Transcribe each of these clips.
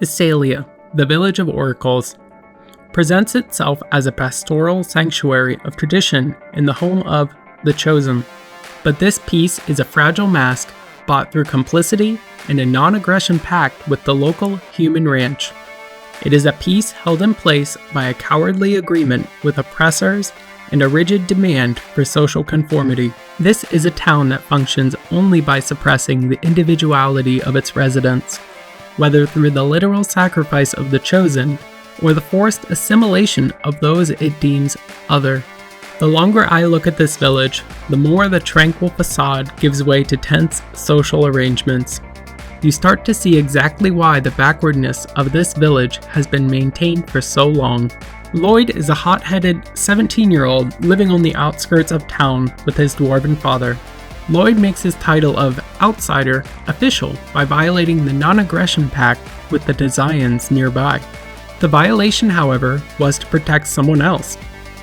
Iselia, the village of oracles, presents itself as a pastoral sanctuary of tradition and the home of the chosen. But this peace is a fragile mask bought through complicity and a non-aggression pact with the local human ranch. It is a peace held in place by a cowardly agreement with oppressors and a rigid demand for social conformity. This is a town that functions only by suppressing the individuality of its residents, whether through the literal sacrifice of the chosen or the forced assimilation of those it deems other. The longer I look at this village, the more the tranquil facade gives way to tense social arrangements. You start to see exactly why the backwardness of this village has been maintained for so long. Lloyd is a hot-headed 17-year-old living on the outskirts of town with his dwarven father. Lloyd makes his title of outsider official by violating the non-aggression pact with the Desians nearby. The violation, however, was to protect someone else.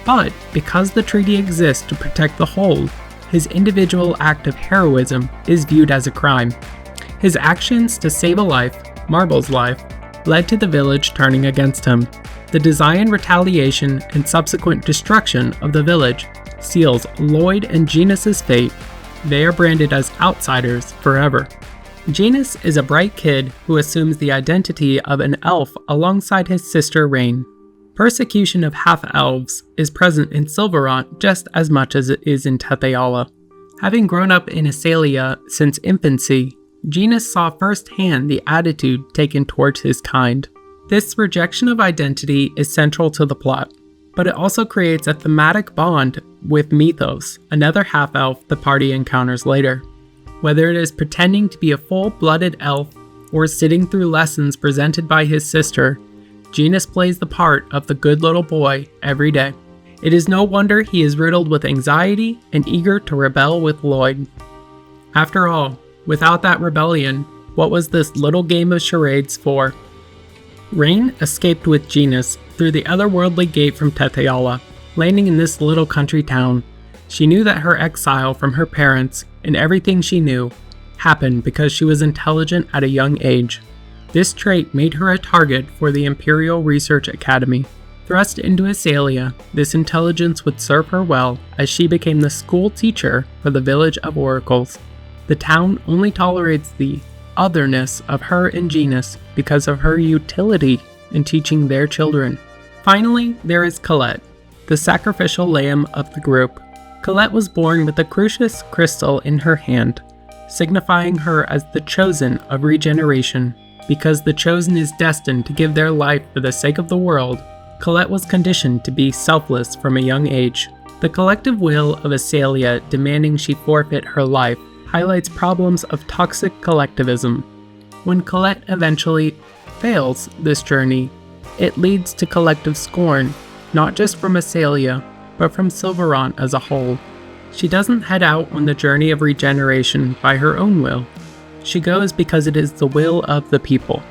But because the treaty exists to protect the whole, his individual act of heroism is viewed as a crime. His actions to save a life, Marble's life, led to the village turning against him. The Desian retaliation and subsequent destruction of the village seals Lloyd and Genus's fate. They are branded as outsiders forever. Genus is a bright kid who assumes the identity of an elf alongside his sister Rain. Persecution of half-elves is present in Silverant just as much as it is in Tetheala. Having grown up in Iselia since infancy, Genus saw firsthand the attitude taken towards his kind. This rejection of identity is central to the plot, but it also creates a thematic bond with Mythos, another half-elf the party encounters later. Whether it is pretending to be a full-blooded elf or sitting through lessons presented by his sister, Genus plays the part of the good little boy every day. It is no wonder he is riddled with anxiety and eager to rebel with Lloyd. After all, without that rebellion, what was this little game of charades for? Rain escaped with Genus through the otherworldly gate from Tetheala, landing in this little country town. She knew that her exile from her parents and everything she knew happened because she was intelligent at a young age. This trait made her a target for the Imperial Research Academy. Thrust into Iselia, this intelligence would serve her well as she became the school teacher for the village of oracles. The town only tolerates the otherness of her and Genus because of her utility in teaching their children. Finally, there is Colette, the sacrificial lamb of the group. Colette was born with the Crucius crystal in her hand, signifying her as the chosen of regeneration. Because the chosen is destined to give their life for the sake of the world, Colette was conditioned to be selfless from a young age. The collective will of Iselia demanding she forfeit her life highlights problems of toxic collectivism. When Colette eventually fails this journey, it leads to collective scorn, not just from Iselia, but from Silverant as a whole. She doesn't head out on the journey of regeneration by her own will. She goes because it is the will of the people.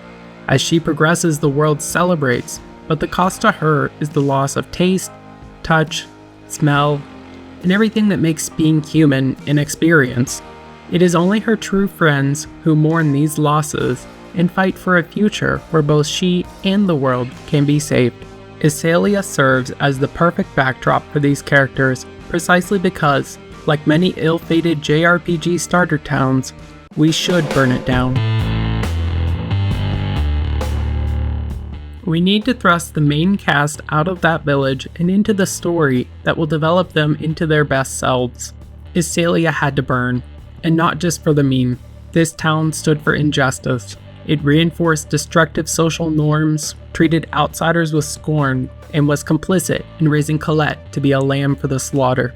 As she progresses, the world celebrates, but the cost to her is the loss of taste, touch, smell, and everything that makes being human an experience. It is only her true friends who mourn these losses and fight for a future where both she and the world can be saved. Iselia serves as the perfect backdrop for these characters precisely because, like many ill-fated JRPG starter towns, we should burn it down. We need to thrust the main cast out of that village and into the story that will develop them into their best selves. Iselia had to burn, and not just for the meme. This town stood for injustice. It reinforced destructive social norms, treated outsiders with scorn, and was complicit in raising Colette to be a lamb for the slaughter.